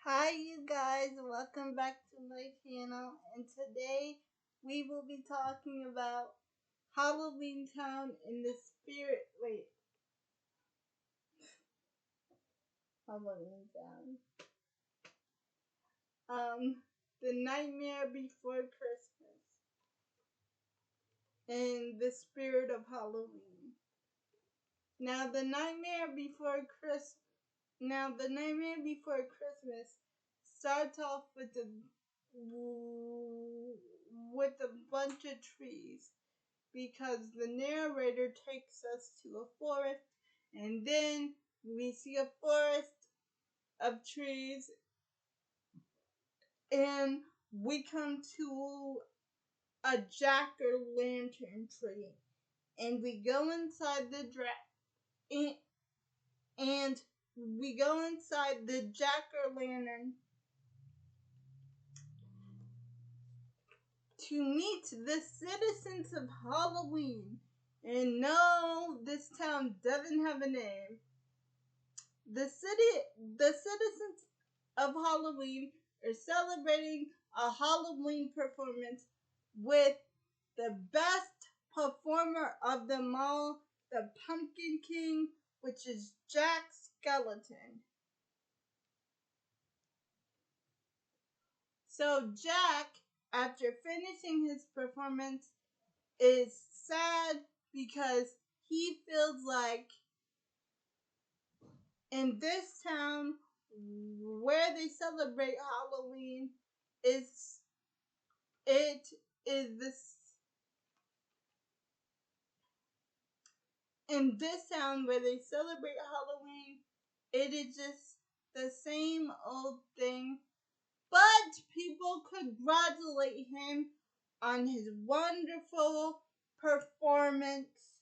Hi you guys, welcome back to my channel, and today we will be talking about Halloween Town in the spirit, Halloween Town, The Nightmare Before Christmas, in the spirit of Halloween. Now the Nightmare Before Christmas starts off with a bunch of trees, because the narrator takes us to a forest, and then we see a forest of trees, and we come to a jack-o'-lantern tree, and we go inside the jack-o'-lantern to meet the citizens of Halloween. And no, this town doesn't have a name. The citizens of Halloween are celebrating a Halloween performance with the best performer of them all, the Pumpkin King, which is Jack Skellington. So Jack, after finishing his performance, is sad because he feels like in this town where they celebrate Halloween it is this in this town where they celebrate Halloween, it is just the same old thing, but people congratulate him on his wonderful performance,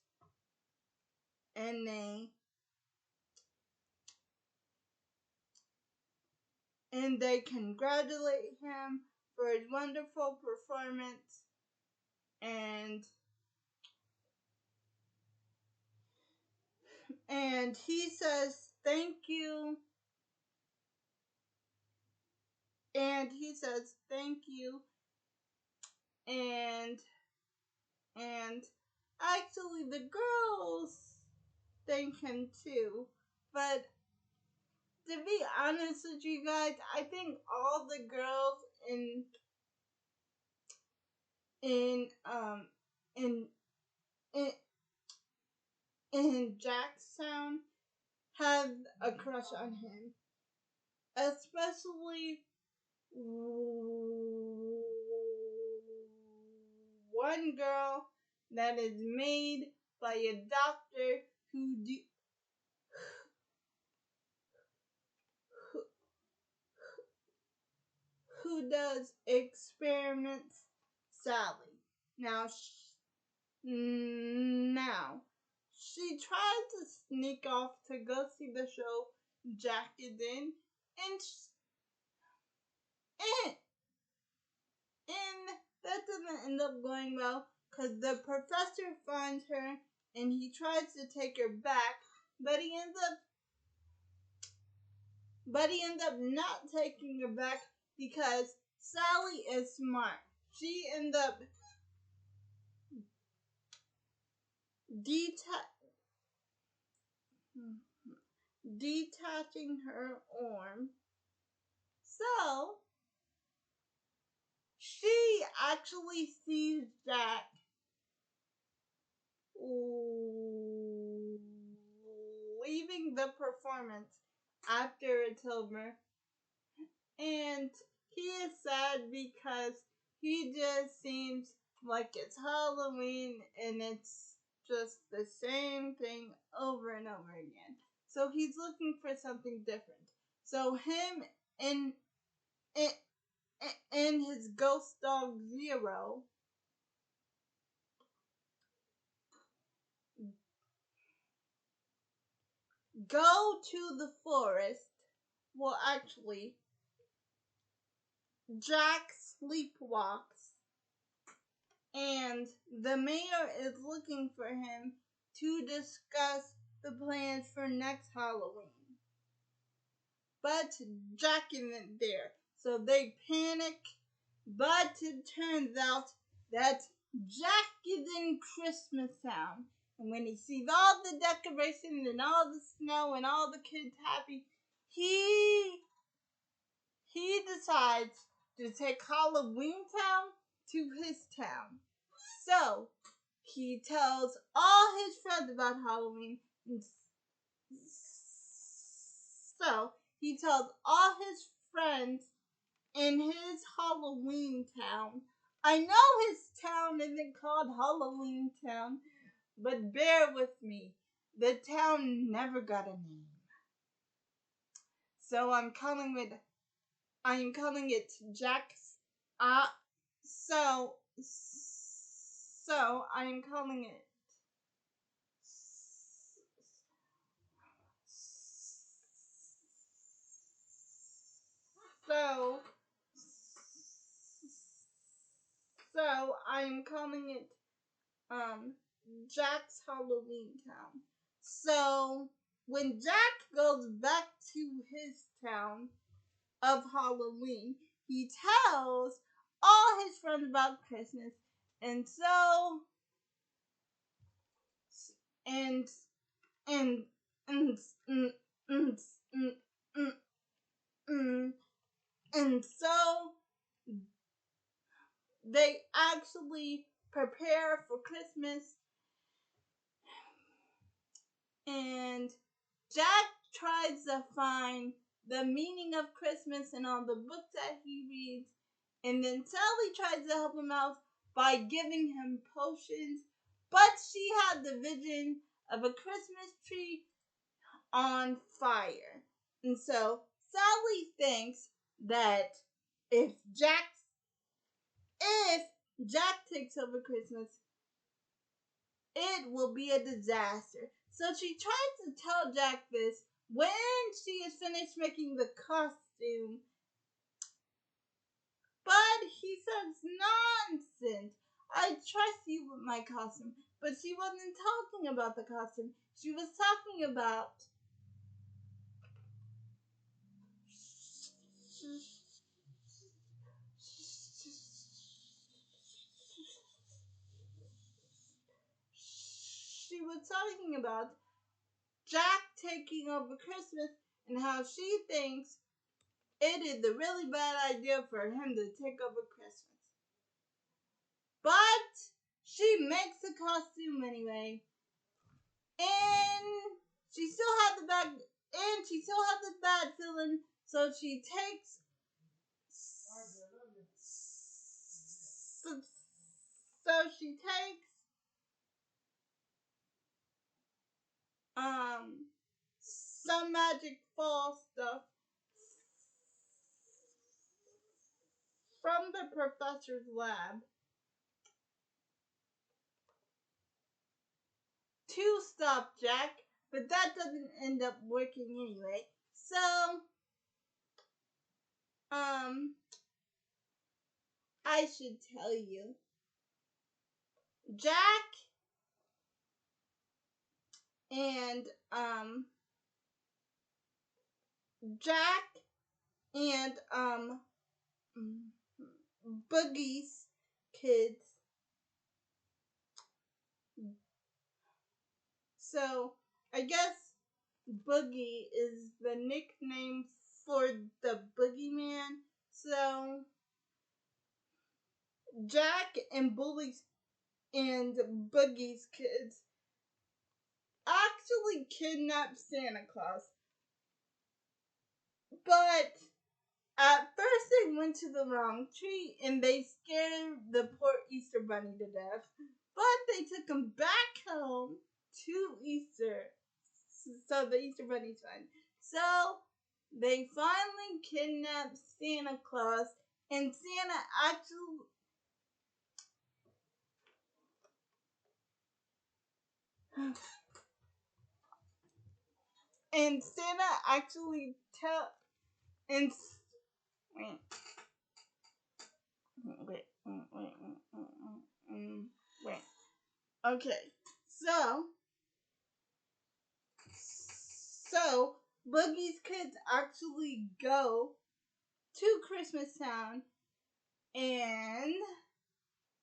and they congratulate him for his wonderful performance, and he says thank you, and actually the girls thank him too. But to be honest with you guys, I think all the girls in um in in in Jackstown have a crush on him, especially one girl that is made by a doctor who does experiments, Sally. Now she tried to sneak off to go see the show Jack is in, and that doesn't end up going well because the professor finds her and he tries to take her back, but he ends up not taking her back because Sally is smart. She ends up detaching her arm. So she actually sees Jack leaving the performance after it's over, and he is sad because he just seems like it's Halloween and it's just the same thing over and over again. So he's looking for something different. So him and his ghost dog Zero go to the forest. Well, actually, Jack sleepwalks, and the mayor is looking for him to discuss the plans for next Halloween. but Jack isn't there. So they panic, but it turns out that Jack is in Christmas Town. And when he sees all the decorations and all the snow and all the kids happy, he decides to take Halloween Town to his town. So he tells all his friends about Halloween. So he tells all his friends in his Halloween Town. I know his town isn't called Halloween Town, but bear with me. The town never got a name. So I'm calling it Jack's so I'm calling it so I'm calling it Jack's Halloween Town. So when Jack goes back to his town of Halloween, he tells all his friends about Christmas, and so and and and and and, and, and so they actually prepare for Christmas, and Jack tries to find the meaning of Christmas in all the books that he reads, and then Sally tries to help him out by giving him potions, but she had the vision of a Christmas tree on fire. And so Sally thinks that if Jack takes over Christmas, it will be a disaster. So she tries to tell Jack this when she is finished making the costume. But he says, nonsense. I trust you with my costume. But she wasn't talking about the costume. She was talking about Jack taking over Christmas and how she thinks it is a really bad idea for him to take over Christmas. But she makes the costume anyway. And she still has the bad feeling, so she takes some magic fall stuff from the professor's lab to stop Jack, but that doesn't end up working anyway. So, I should tell you, Jack and Boogie's kids. So I guess Boogie is the nickname for the boogeyman. So Jack and Boogie's kids actually kidnapped Santa Claus. But at first they went to the wrong tree and they scared the poor Easter Bunny to death. But they took him back home to Easter. So the Easter Bunny's fine. So they finally kidnapped Santa Claus, and Santa actually tell and wait. Okay, so Boogie's kids actually go to Christmas Town, and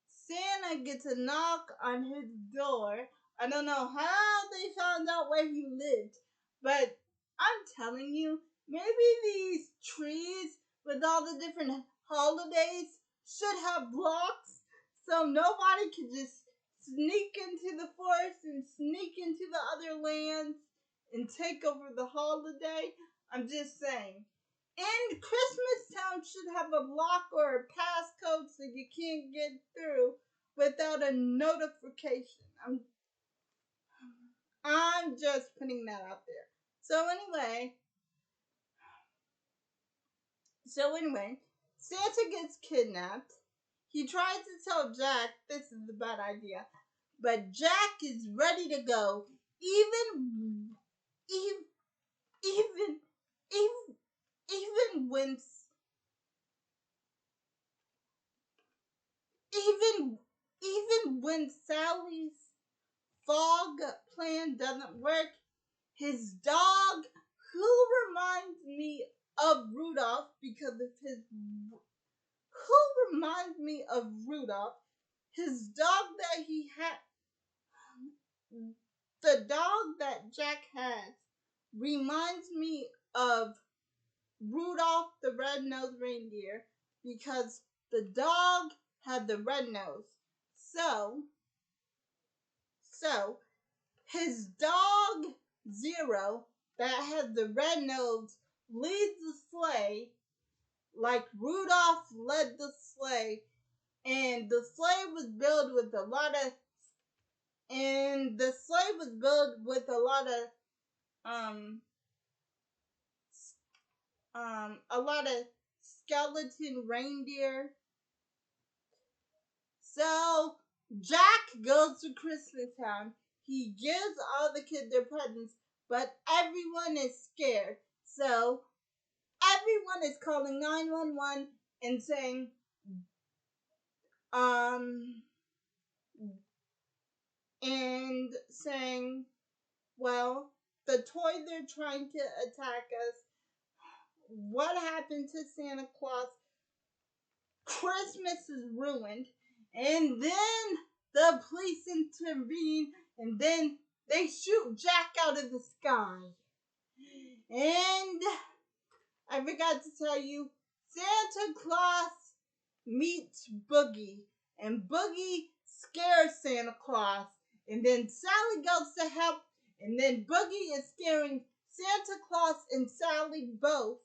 Santa gets a knock on his door. I don't know how they found out where he lived, but I'm telling you, maybe these trees with all the different holidays should have blocks so nobody could just sneak into the forest and sneak into the other lands and take over the holiday. I'm just saying. And Christmas Town should have a block or a passcode so you can't get through without a notification. I'm just putting that out there. So anyway, Santa gets kidnapped. He tries to tell Jack this is a bad idea, but Jack is ready to go, even even even even when even even when Sally's fog plan doesn't work, his dog, who reminds me of Rudolph because of his who reminds me of Rudolph, his dog that he had, the dog that Jack has reminds me of Rudolph the red-nosed reindeer because the dog had the red nose. So his dog Zero that has the red nose leads the sleigh like Rudolph led the sleigh, and the sleigh was built with a lot of um a lot of skeleton reindeer. So Jack goes to Christmas Town. He gives all the kids their presents, but everyone is scared. So everyone is calling 911 and um saying, well, the toy they're trying to attack us. What happened to Santa Claus? Christmas is ruined. And then the police intervene, and then they shoot Jack out of the sky. And I forgot to tell you, Santa Claus meets Boogie, and Boogie scares Santa Claus, and then Sally goes to help, and then Boogie is scaring Santa Claus and Sally both,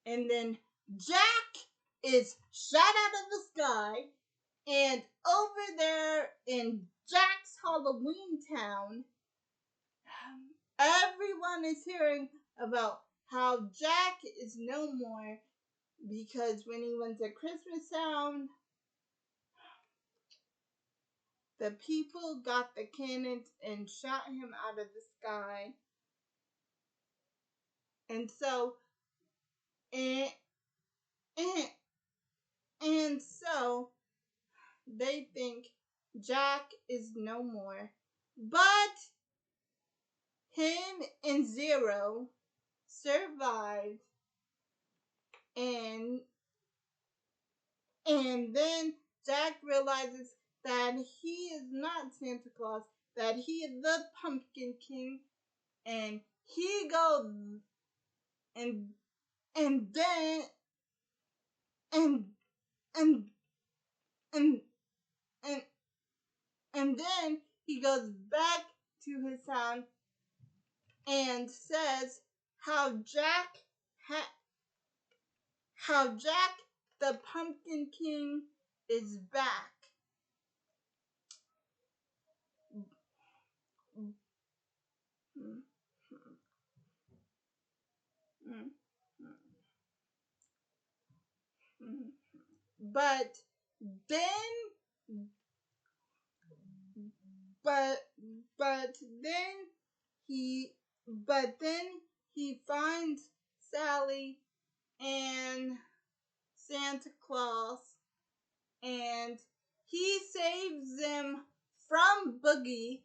and then Jack is shot out of the sky, and over there in Jack's Halloween Town, everyone is hearing about how Jack is no more because when he went to Christmas Town, the people got the cannons and shot him out of the sky. And so, and so they think Jack is no more. But him and Zero survived, and then Jack realizes that he is not Santa Claus, that he is the Pumpkin King, and he goes and then and and and and and then he goes back to his town and says how Jack the Pumpkin King is back. But then but he he finds Sally and Santa Claus, and he saves them from Boogie,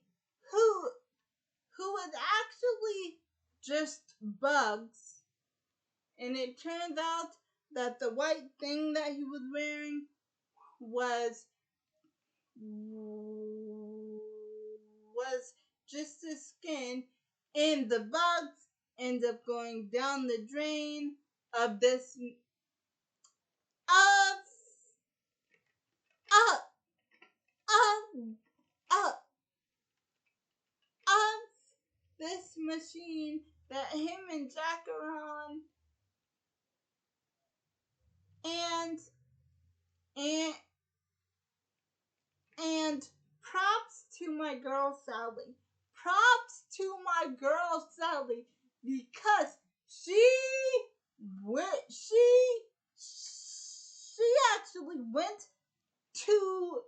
who is actually just bugs. And it turns out that the white thing that he was wearing was just his skin, and the bugs end up going down the drain of this of of of of of this machine that him and Jack are on, and and and props to my girl Sally. Props to my girl Sally, because she actually went to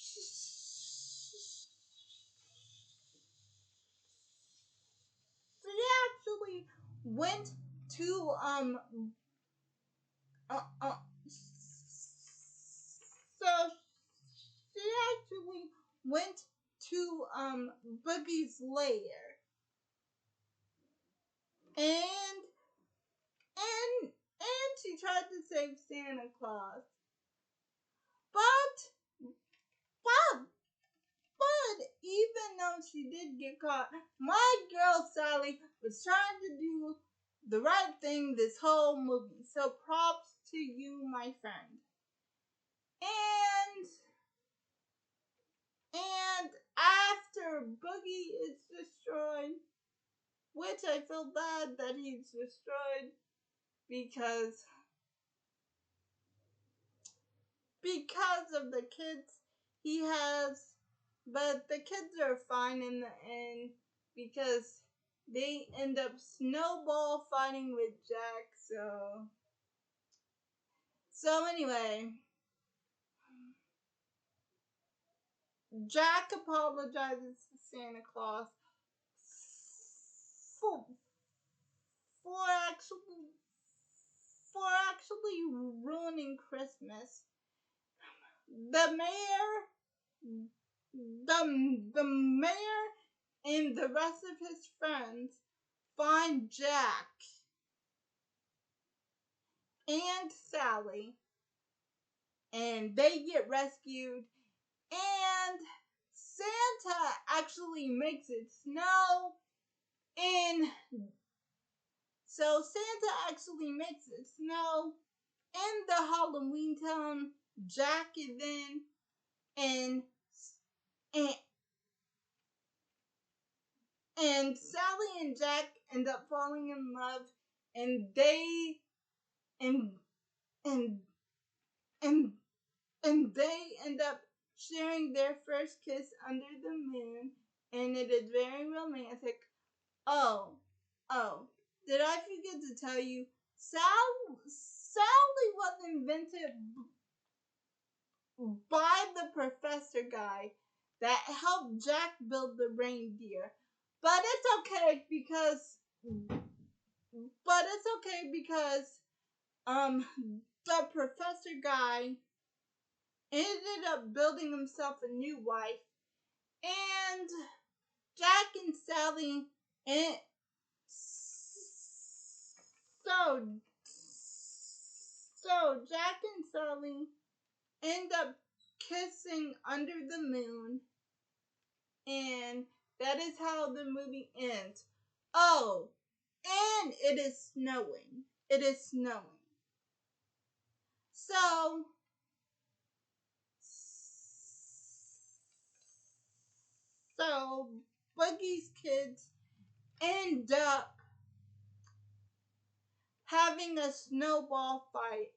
she actually went to so she actually went to Boogie's lair, and and she tried to save Santa Claus. But but even though she did get caught, my girl Sally was trying to do the right thing this whole movie. So props to you, my friend. And after Boogie is destroyed, which I feel bad that he's destroyed because of the kids he has, but the kids are fine in the end because they end up snowball fighting with Jack. So anyway, Jack apologizes to Santa Claus for for actually ruining Christmas. The mayor the mayor and the rest of his friends find Jack and Sally, and they get rescued, and Santa actually makes it snow in the Halloween town Jack is in, and and and Sally and Jack end up falling in love, and they and and and and they end up sharing their first kiss under the moon, and it is very romantic. Oh, did I forget to tell you, Sally was invented by the professor guy that helped Jack build the reindeer. But it's okay because the professor guy ended up building himself a new wife, and Jack and Sally and so Jack and Sally end up kissing under the moon, and that is how the movie ends. Oh, and it is snowing. So Boogie's kids end up having a snowball fight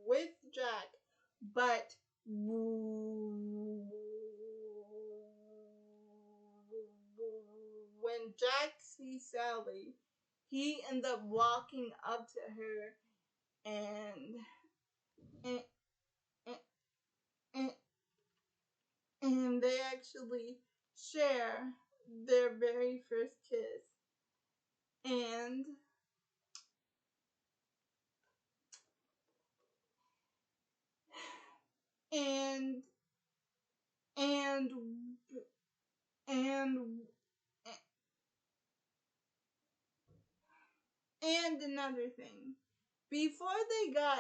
with Jack, but when Jack sees Sally, he ends up walking up to her, and and, and, and they actually share their very first kiss. And And another thing, before they got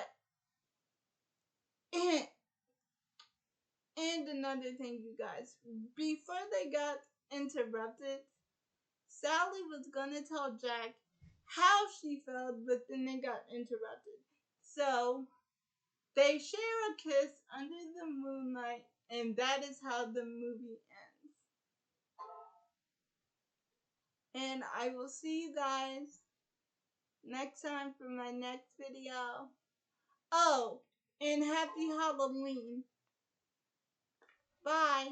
and another thing, you guys, before they got interrupted, Sally was gonna tell Jack how she felt, but then they got interrupted. So they share a kiss under the moonlight, and that is how the movie ends. And I will see you guys next time for my next video. Oh, and happy Halloween. Bye.